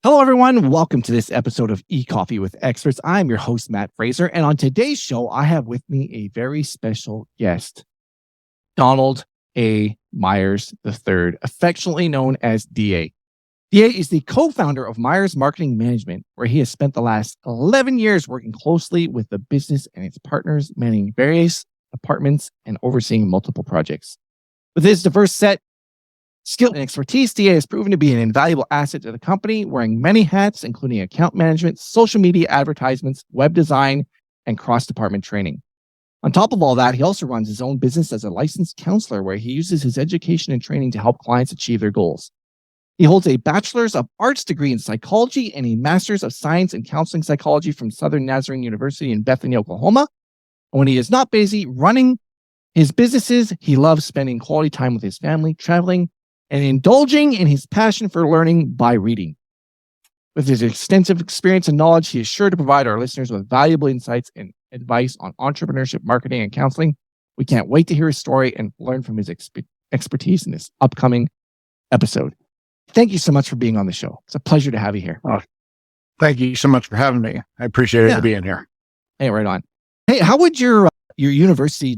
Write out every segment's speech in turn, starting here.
Hello, everyone. Welcome to this episode of eCoffee with Experts. I'm your host, Matt Fraser. And on today's show, I have with me a very special guest, Donald A. Myers III, affectionately known as DA. DA is the co-founder of Myers Marketing Management, where he has spent the last 11 years working closely with the business and its partners, managing various departments and overseeing multiple projects. With his diverse set skill and expertise, DA has proven to be an invaluable asset to the company, wearing many hats, including account management, social media advertisements, web design, and cross-department training. On top of all that, he also runs his own business as a licensed counselor, where he uses his education and training to help clients achieve their goals. He holds a Bachelor's of Arts degree in psychology and a Master's of Science in Counseling Psychology from Southern Nazarene University in Bethany, Oklahoma. And when he is not busy running his businesses, he loves spending quality time with his family, traveling, and indulging in his passion for learning by reading. With his extensive experience and knowledge, he is sure to provide our listeners with valuable insights and advice on entrepreneurship, marketing, and counseling. We can't wait to hear his story and learn from his expertise in this upcoming episode. Thank you so much for being on the show. It's a pleasure to have you here. Oh, thank you so much for having me. I appreciate it being here. Hey, right on. Hey, how would your university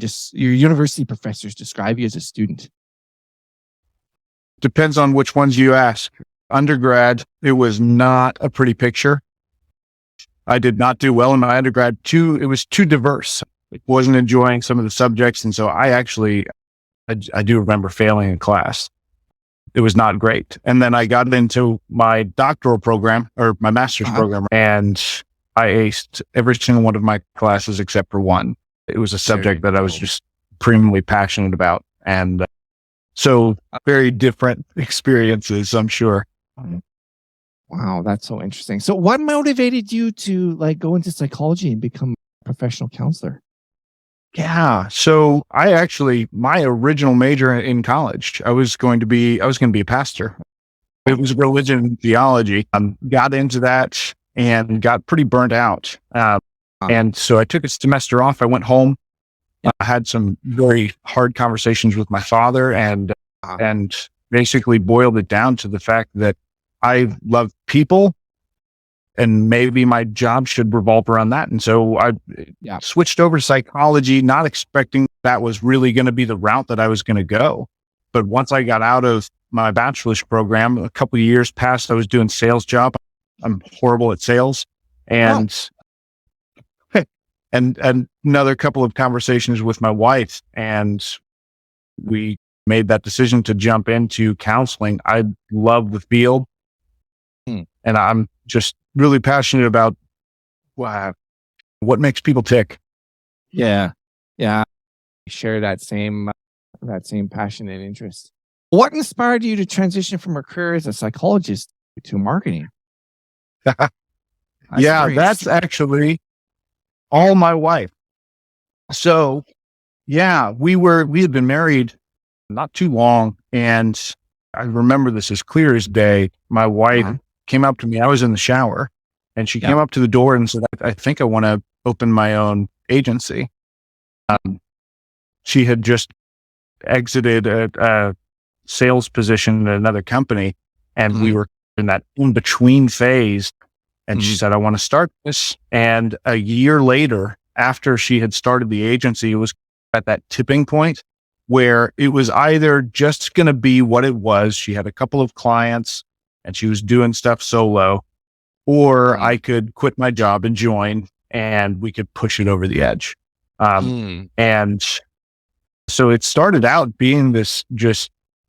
professors describe you as a student? Depends on which ones you ask. Undergrad, it was not a pretty picture. I did not do well in my undergrad. It was too diverse. I wasn't enjoying some of the subjects. And so I do remember failing in class. It was not great. And then I got into my doctoral program or my master's program, and I aced every single one of my classes except for one. It was a subject that I was just supremely passionate about. And so very different experiences, I'm sure. Wow, that's so interesting. So what motivated you to go into psychology and become a professional counselor? Yeah. So my original major in college, I was going to be a pastor. It was religion and theology. Got into that and got pretty burnt out. And so I took a semester off. I went home. I had some very hard conversations with my father and basically boiled it down to the fact that I love people and maybe my job should revolve around that. And so I switched over to psychology, not expecting that was really going to be the route that I was going to go. But once I got out of my bachelor's program, a couple of years passed, I was doing sales job. I'm horrible at sales. And And another couple of conversations with my wife, and we made that decision to jump into counseling. I love the field, and I'm just really passionate about what makes people tick. Yeah. I share that same passion and interest. What inspired you to transition from a career as a psychologist to marketing? That's actually all my wife. So we had been married not too long. And I remember this as clear as day. My wife came up to me. I was in the shower and she came up to the door and said, I think I want to open my own agency. She had just exited a sales position at another company. And we were in that in-between phase. And she said, I want to start this. And a year later, after she had started the agency, it was at that tipping point where it was either just going to be what it was. She had a couple of clients and she was doing stuff solo, or I could quit my job and join and we could push it over the edge. And so it started out being this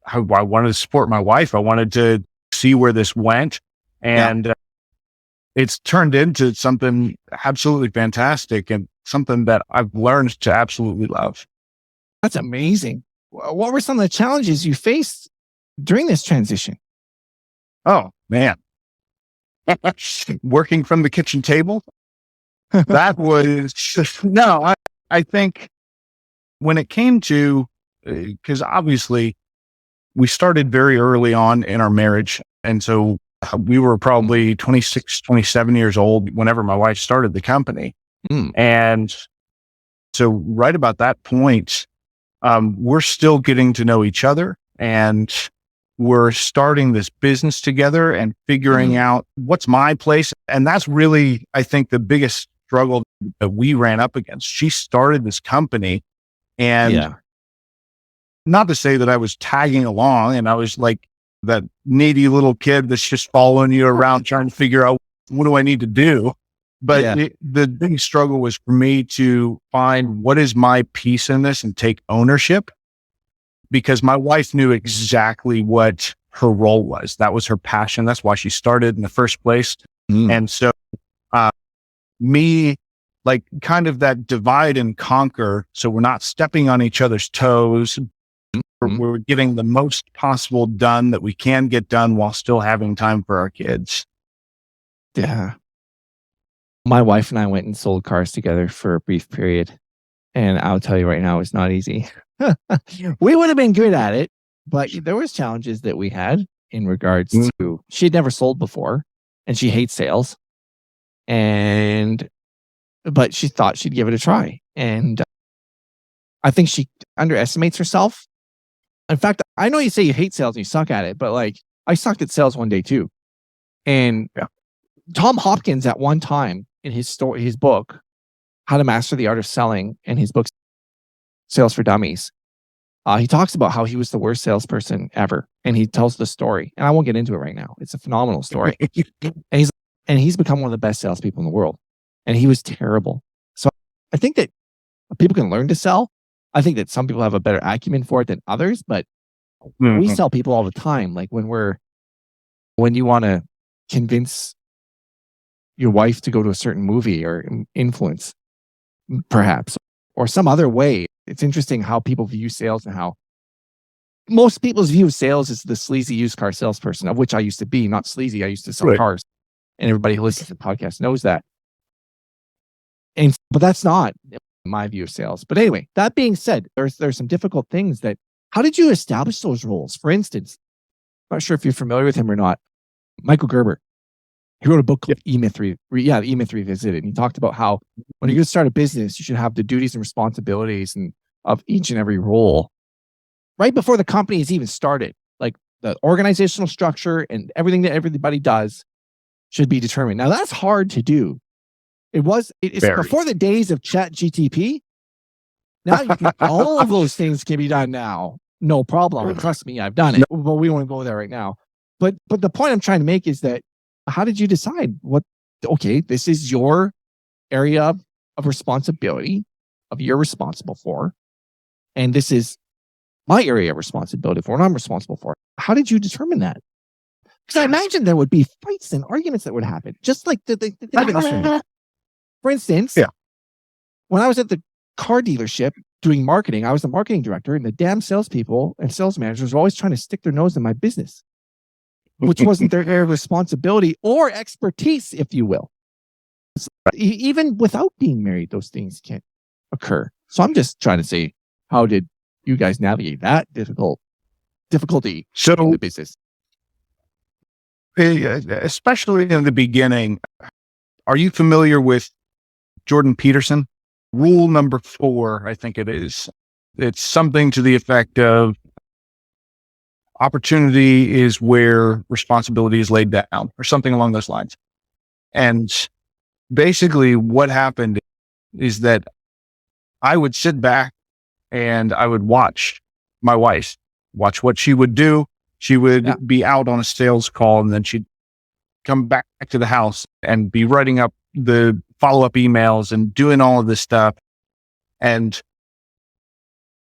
I wanted to support my wife. I wanted to see where this went. And it's turned into something absolutely fantastic and something that I've learned to absolutely love. That's amazing. What were some of the challenges you faced during this transition? Oh, man. Working from the kitchen table. That was I think when it came to, because obviously we started very early on in our marriage. And so we were probably 26, 27 years old whenever my wife started the company. And so right about that point, we're still getting to know each other. And were starting this business together and figuring out what's my place. And that's really, I think, the biggest struggle that we ran up against. She started this company, and not to say that I was tagging along and I was like that needy little kid that's just following you around trying to figure out what do I need to do. But the big struggle was for me to find what is my piece in this and take ownership, because my wife knew exactly what her role was. That was her passion. That's why she started in the first place. And so me, like, kind of that divide and conquer. So we're not stepping on each other's toes. We're getting the most possible done that we can get done while still having time for our kids. Yeah. My wife and I went and sold cars together for a brief period. And I'll tell you right now, it's not easy. We would have been good at it, but there was challenges that we had in regards to, she had never sold before and she hates sales. But she thought she'd give it a try. And I think she underestimates herself. In fact, I know you say you hate sales and you suck at it, but like, I sucked at sales one day too. And Tom Hopkins at one time in his book, How to Master the Art of Selling, and his book, Sales for Dummies, he talks about how he was the worst salesperson ever. And he tells the story, and I won't get into it right now. It's a phenomenal story. and he's become one of the best salespeople in the world. And he was terrible. So I think that people can learn to sell. I think that some people have a better acumen for it than others, but we sell people all the time. Like when you want to convince your wife to go to a certain movie or influence, perhaps, or some other way. It's interesting how people view sales and how most people's view of sales is the sleazy used car salesperson, of which I used to be. Not sleazy, I used to sell cars. And everybody who listens to the podcast knows that. But that's not my view of sales. But anyway, that being said, there's some difficult things that, how did you establish those roles? For instance, I'm not sure if you're familiar with him or not, Michael Gerber. He wrote a book called E-Myth Revisited. And he talked about how when you're going to start a business, you should have the duties and responsibilities of each and every role right before the company is even started. Like the organizational structure and everything that everybody does should be determined. Now that's hard to do. It's before the days of Chat GTP. Now all of those things can be done now. No problem. And trust me, I've done it. But we won't go there right now. But the point I'm trying to make is that, how did you decide this is your area of responsibility of you're responsible for, and this is my area of responsibility for what I'm responsible for. How did you determine that? Because I imagine there would be fights and arguments that would happen, just like the for instance, when I was at the car dealership doing marketing, I was the marketing director, and the damn salespeople and sales managers were always trying to stick their nose in my business, which wasn't their area of responsibility or expertise, if you will. So even without being married, those things can't occur. So I'm just trying to say, how did you guys navigate that difficulty in the business? Especially in the beginning, are you familiar with Jordan Peterson? Rule number 4, I think it is. It's something to the effect of, opportunity is where responsibility is laid down, or something along those lines. And basically what happened is that I would sit back and I would watch my wife, watch what she would do. She would be out on a sales call, and then she'd come back to the house and be writing up the follow-up emails and doing all of this stuff. And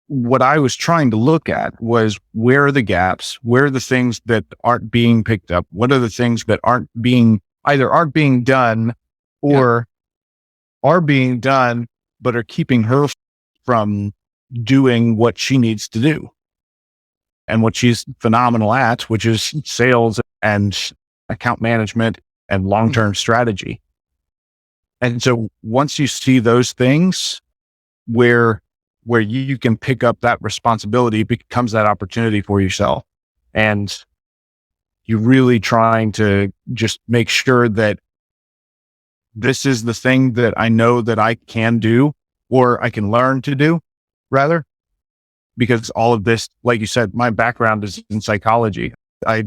what I was trying to look at was, where are the gaps? Where are the things that aren't being picked up? What are the things that aren't being done or are being done, but are keeping her from doing what she needs to do and what she's phenomenal at, which is sales and account management and long-term strategy. And so once you see those things where you can pick up that responsibility, it becomes that opportunity for yourself. And you're really trying to just make sure that this is the thing that I know that I can do, or I can learn to do, rather. Because all of this, like you said, my background is in psychology. I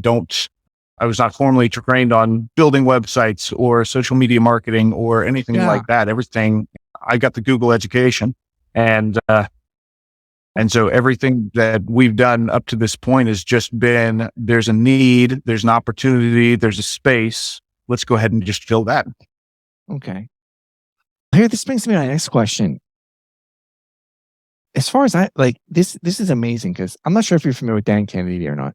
was not formally trained on building websites or social media marketing or anything like that. Everything, I got the Google education, and so everything that we've done up to this point has just been, there's a need, there's an opportunity, there's a space. Let's go ahead and just fill that. Okay. Here, this brings me to my next question. As far as this is amazing because I'm not sure if you're familiar with Dan Kennedy or not.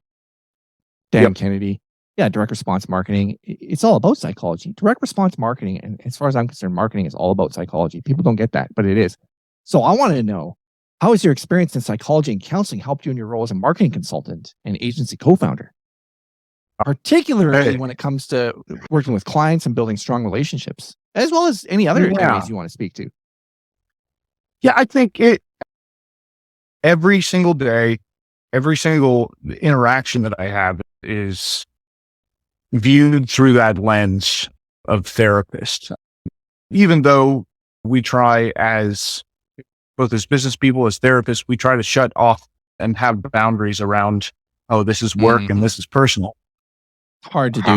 Dan Kennedy. Yeah, direct response marketing. It's all about psychology. Direct response marketing, and as far as I'm concerned, marketing is all about psychology. People don't get that, but it is. So I want to know, how has your experience in psychology and counseling helped you in your role as a marketing consultant and agency co-founder? Particularly when it comes to working with clients and building strong relationships, as well as any other areas you want to speak to. Yeah, I think every single day, every single interaction that I have is viewed through that lens of therapist. Even though we try as both as business people, as therapists, we try to shut off and have boundaries around, oh, this is work and this is personal. Hard to do.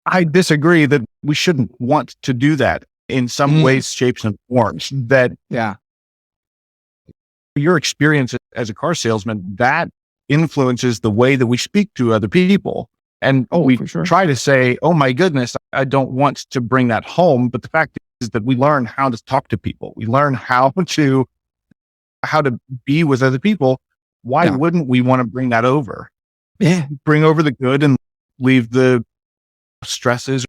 I disagree that we shouldn't want to do that in some ways, shapes, and forms. That your experience as a car salesman, that influences the way that we speak to other people. And we try to say, oh my goodness, I don't want to bring that home. But the fact is that we learn how to talk to people. We learn how to be with other people. Why wouldn't we want to bring that over? Yeah. Bring over the good and leave the stresses,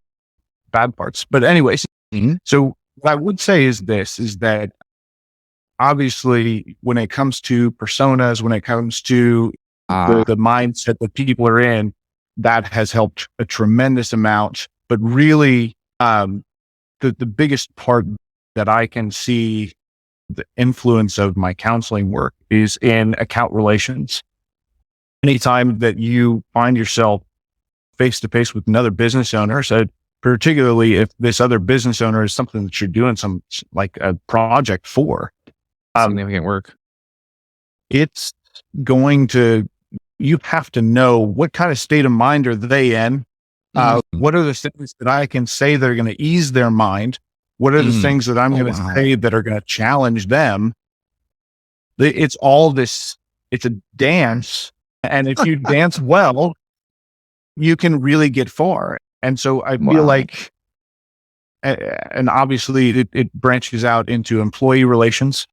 bad parts. But anyways, so what I would say is that obviously when it comes to personas, when it comes to the mindset that people are in, that has helped a tremendous amount. But really, the biggest part that I can see the influence of my counseling work is in account relations. Anytime that you find yourself face to face with another business owner, so particularly if this other business owner is something that you're doing some like a project for, significant work, it's going to, you have to know what kind of state of mind are they in? What are the things that I can say that are going to ease their mind? What are the things that I'm going to say that are going to challenge them? It's all this, it's a dance. And if you dance well, you can really get far. And so I feel like, and obviously it branches out into employee relations.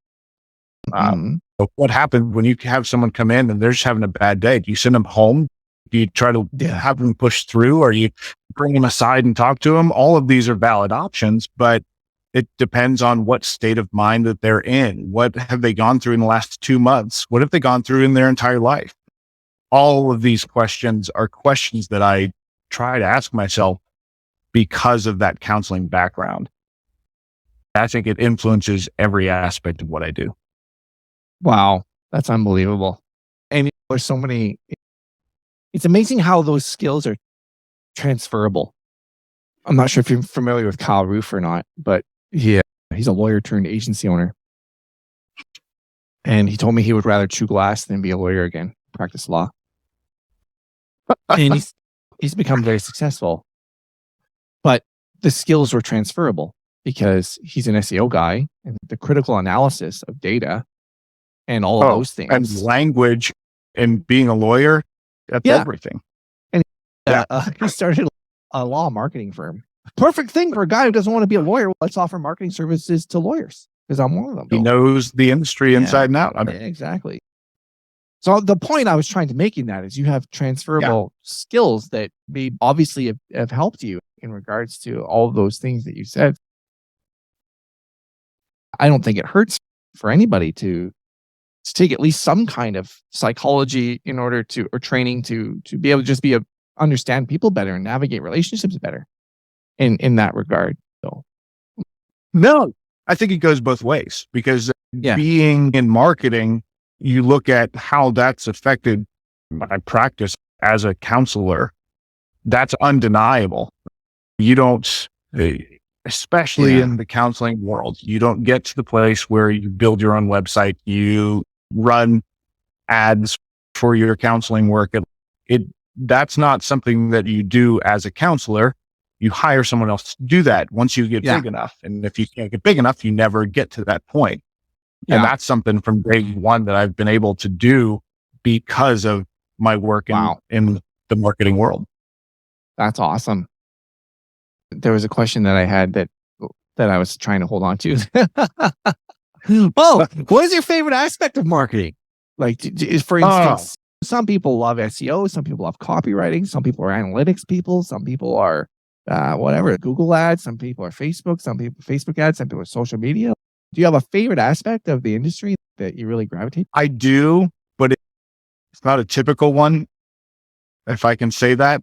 So what happens when you have someone come in and they're just having a bad day? Do you send them home? Do you try to have them push through, or you bring them aside and talk to them? All of these are valid options, but it depends on what state of mind that they're in. What have they gone through in the last 2 months? What have they gone through in their entire life? All of these questions are questions that I try to ask myself because of that counseling background. I think it influences every aspect of what I do. Wow, that's unbelievable. And there's so many, it's amazing how those skills are transferable. I'm not sure if you're familiar with Kyle Roof or not, but he's a lawyer turned agency owner. And he told me he would rather chew glass than be a lawyer again, practice law. And he's become very successful. But the skills were transferable because he's an SEO guy, and the critical analysis of data and all of those things. And language and being a lawyer, that's everything. And he started a law marketing firm. Perfect thing for a guy who doesn't want to be a lawyer. Let's offer marketing services to lawyers, because I'm one of them. He knows the industry inside and out. Exactly. So the point I was trying to make in that is you have transferable skills that may obviously have helped you in regards to all of those things that you said. I don't think it hurts for anybody to take at least some kind of psychology in order to, or training to be able to just understand people better and navigate relationships better in that regard. So, no, I think it goes both ways, because being in marketing, you look at how that's affected my practice as a counselor. That's undeniable. You don't, especially in the counseling world, you don't get to the place where you build your own website, you run ads for your counseling work. that's not something that you do as a counselor. You hire someone else to do that once you get big enough. And if you can't get big enough, you never get to that point. And that's something from day one that I've been able to do because of my work in the marketing world. That's awesome. There was a question that I had that I was trying to hold on to. Oh, what is your favorite aspect of marketing? Like, for instance, some people love SEO, some people love copywriting, some people are analytics people, some people are Google ads, some people are Facebook, some people Facebook ads, some people are social media. Do you have a favorite aspect of the industry that you really gravitate? I do, but it's not a typical one, if I can say that.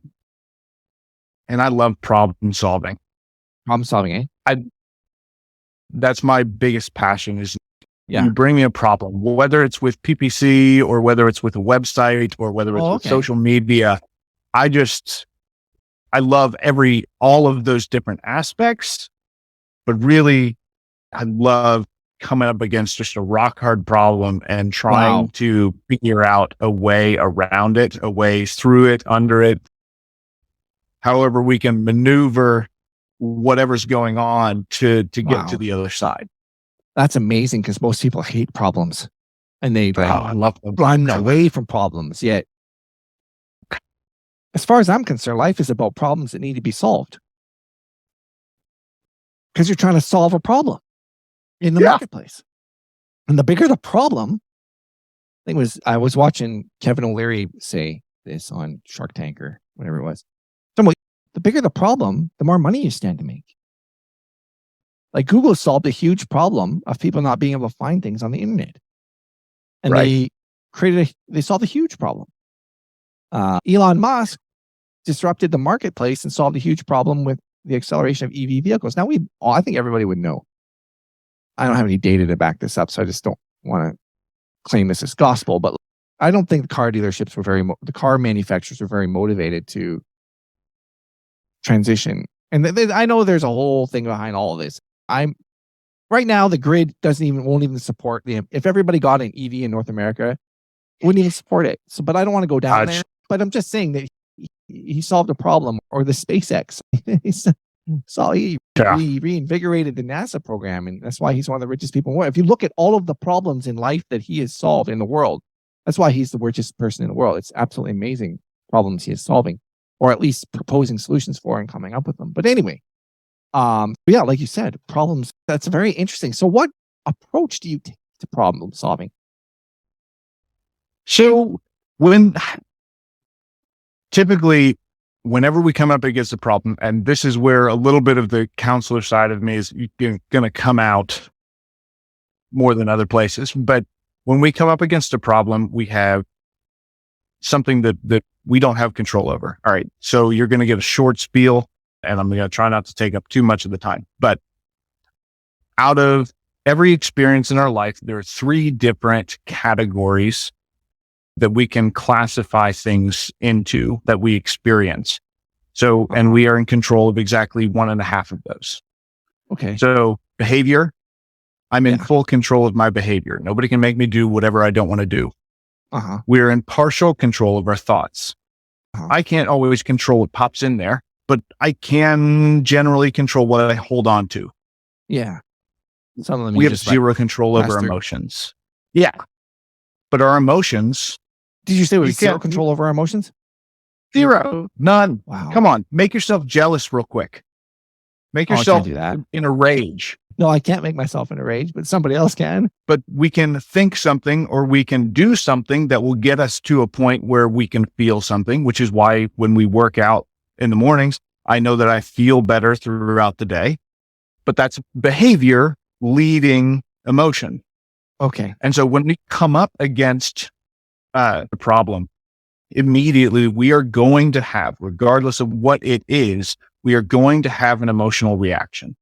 And I love problem solving. Problem solving, eh? That's my biggest passion is you bring me a problem, whether it's with PPC or whether it's with a website or whether it's with social media. I love all of those different aspects, but really I love coming up against just a rock hard problem and trying to figure out a way around it, a way through it, under it, however we can maneuver whatever's going on to get to the other side. That's amazing because most people hate problems and they I love them. Run away from problems. Yet, as far as I'm concerned, life is about problems that need to be solved because you're trying to solve a problem in the marketplace. And the bigger the problem, I was watching Kevin O'Leary say this on Shark Tank or whatever it was. The bigger the problem, the more money you stand to make. Like Google solved a huge problem of people not being able to find things on the internet. And they solved a huge problem. Elon Musk disrupted the marketplace and solved a huge problem with the acceleration of EV vehicles. Now I think everybody would know. I don't have any data to back this up, so I just don't want to claim this as gospel, but I don't think the car dealerships were the car manufacturers were very motivated to transition. And I know there's a whole thing behind all of this. Right now, the grid won't even support if everybody got an EV in North America, wouldn't even support it. So, but I don't want to go down there. But I'm just saying that he solved a problem, or the SpaceX. He reinvigorated the NASA program, and that's why he's one of the richest people in the world. If you look at all of the problems in life that he has solved in the world, that's why he's the richest person in the world. It's absolutely amazing problems he is solving, or at least proposing solutions for and coming up with them. But anyway, like you said, problems, that's very interesting. So what approach do you take to problem solving? So typically, whenever we come up against a problem, and this is where a little bit of the counselor side of me is going to come out more than other places. But when we come up against a problem, we have something that we don't have control over. All right. So you're going to get a short spiel, and I'm going to try not to take up too much of the time. But out of every experience in our life, there are 3 different categories that we can classify things into that we experience. So, and we are in control of exactly 1.5 of those. Okay. So behavior, I'm in full control of my behavior. Nobody can make me do whatever I don't want to do. We're in partial control of our thoughts. I can't always control what pops in there, but I can generally control what I hold on to. Yeah. Some of them we have zero control over emotions. Yeah. But our emotions. Did you say we have zero control over our emotions? Zero. None. Wow. Come on. Make yourself jealous real quick. Make yourself in a rage. No, I can't make myself in a rage, but somebody else can. But we can think something, or we can do something that will get us to a point where we can feel something, which is why when we work out in the mornings, I know that I feel better throughout the day. But that's behavior leading emotion. Okay. And so when we come up against the problem, immediately we are going to have, regardless of what it is, we are going to have an emotional reaction.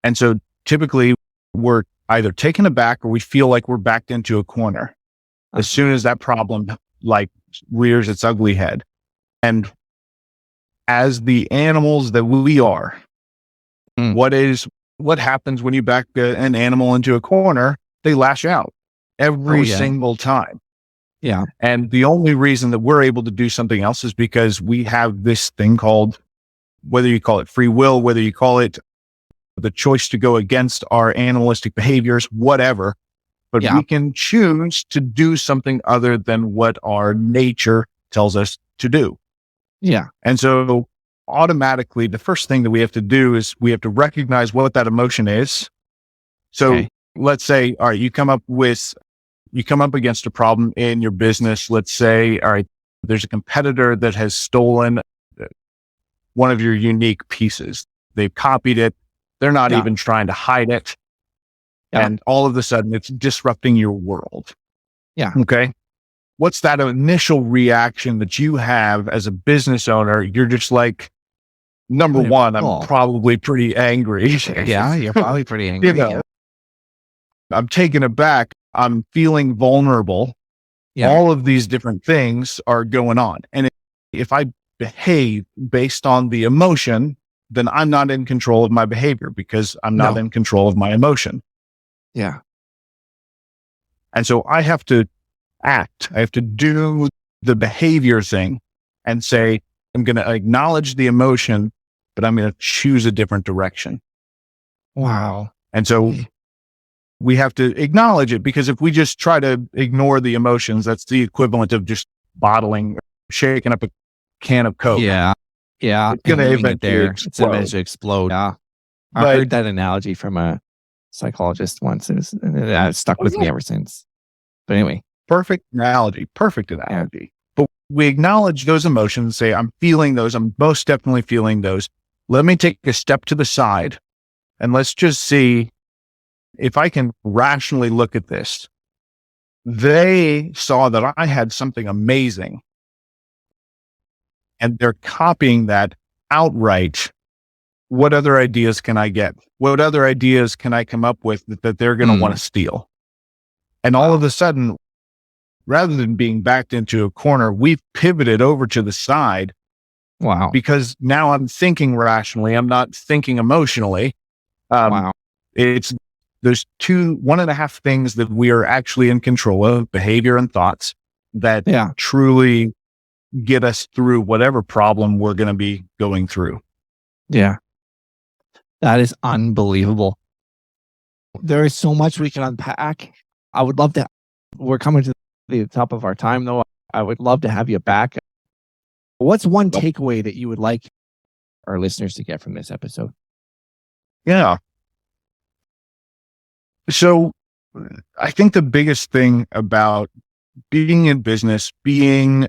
And so typically we're either taken aback or we feel like we're backed into a corner as soon as that problem rears its ugly head. And as the animals that we are, what happens when you back an animal into a corner? They lash out every single time. Yeah. And the only reason that we're able to do something else is because we have this thing called, whether you call it free will, whether you call it the choice to go against our animalistic behaviors, whatever, but Yeah. we can choose to do something other than what our nature tells us to do. Yeah. And so automatically, the first thing that we have to do is we have to recognize what that emotion is. So Okay. let's say, all right, you come up against a problem in your business. Let's say, all right, there's a competitor that has stolen one of your unique pieces. They've copied it. They're not Yeah. even trying to hide it. Yeah. And all of a sudden it's disrupting your world. Yeah. Okay. What's that initial reaction that you have as a business owner? You're just like, number one, I'm probably pretty angry. Yeah. You're probably pretty angry. Yeah. I'm taken aback. I'm feeling vulnerable. Yeah. All of these different things are going on. And if I behave based on the emotion, then I'm not in control of my behavior because I'm not in control of my emotion. Yeah. And so I have to act. I have to do the behavior thing and say, I'm going to acknowledge the emotion, but I'm going to choose a different direction. Wow. And so we have to acknowledge it, because if we just try to ignore the emotions, that's the equivalent of just shaking up a can of Coke. Yeah. Yeah. It's going to eventually explode. It's eventually explode. Yeah. I heard that analogy from a psychologist once. It stuck with me ever since. But anyway. Perfect analogy. Yeah. But we acknowledge those emotions, say, I'm feeling those. I'm most definitely feeling those. Let me take a step to the side and let's just see if I can rationally look at this. They saw that I had something amazing and they're copying that outright. What other ideas can I get? What other ideas can I come up with that they're going to want to steal? And all of a sudden, rather than being backed into a corner, we've pivoted over to the side. Wow. Because now I'm thinking rationally. I'm not thinking emotionally. Wow. There's 1.5 things that we are actually in control of: behavior and thoughts, that truly get us through whatever problem we're going to be going through. Yeah. That is unbelievable. There is so much we can unpack. I would love to. We're coming to the top of our time, though. I would love to have you back. What's one takeaway that you would like our listeners to get from this episode? Yeah. So I think the biggest thing about being in business, being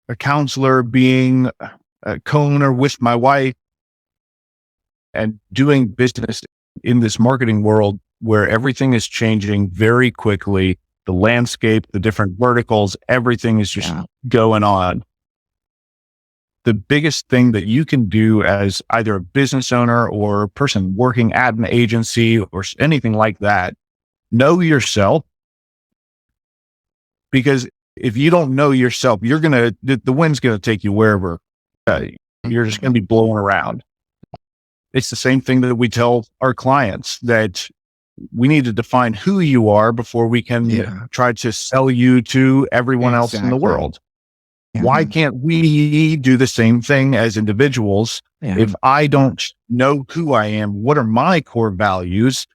a counselor, being a co-owner with my wife, and doing business in this marketing world where everything is changing very quickly, the landscape, the different verticals, everything is just going on. The biggest thing that you can do as either a business owner or a person working at an agency or anything like that, know yourself. Because if you don't know yourself, the wind's going to take you wherever. You're just going to be blowing around. It's the same thing that we tell our clients, that we need to define who you are before we can try to sell you to everyone else in the world. Why can't we do the same thing as individuals? If I don't know who I am, what are my core values?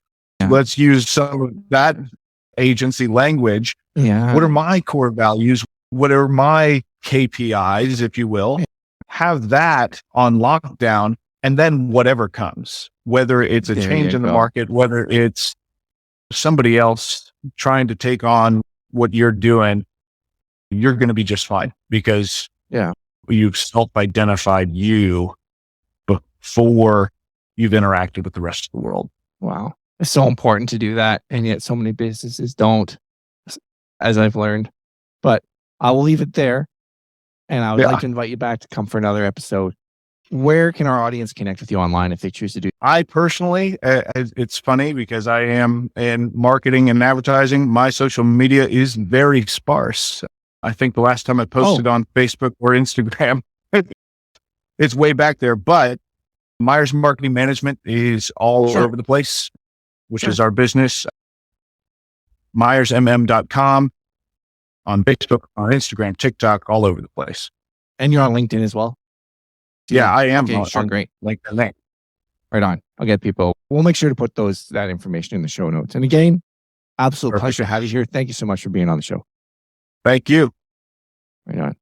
Let's use some of that agency language. What are my core values? What are my KPIs, if you will? Have that on lockdown, and then whatever comes, whether it's a change in the market, whether it's somebody else trying to take on what you're doing, you're going to be just fine, because you've self-identified you before you've interacted with the rest of the world. Wow. It's so important to do that. And yet so many businesses don't, as I've learned. But I will leave it there. And I would like to invite you back to come for another episode. Where can our audience connect with you online if they choose to do? I personally, it's funny because I am in marketing and advertising. My social media is very sparse. I think the last time I posted on Facebook or Instagram, it's way back there. But Myers Marketing Management is all over the place, which is our business. MyersMM.com. on Facebook, on Instagram, TikTok, all over the place. And you're on LinkedIn as well? Yeah, I am. Okay, sure, great. LinkedIn. Right on. I'll get people. We'll make sure to put that information in the show notes. And again, absolute pleasure to have you here. Thank you so much for being on the show. Thank you. Right on.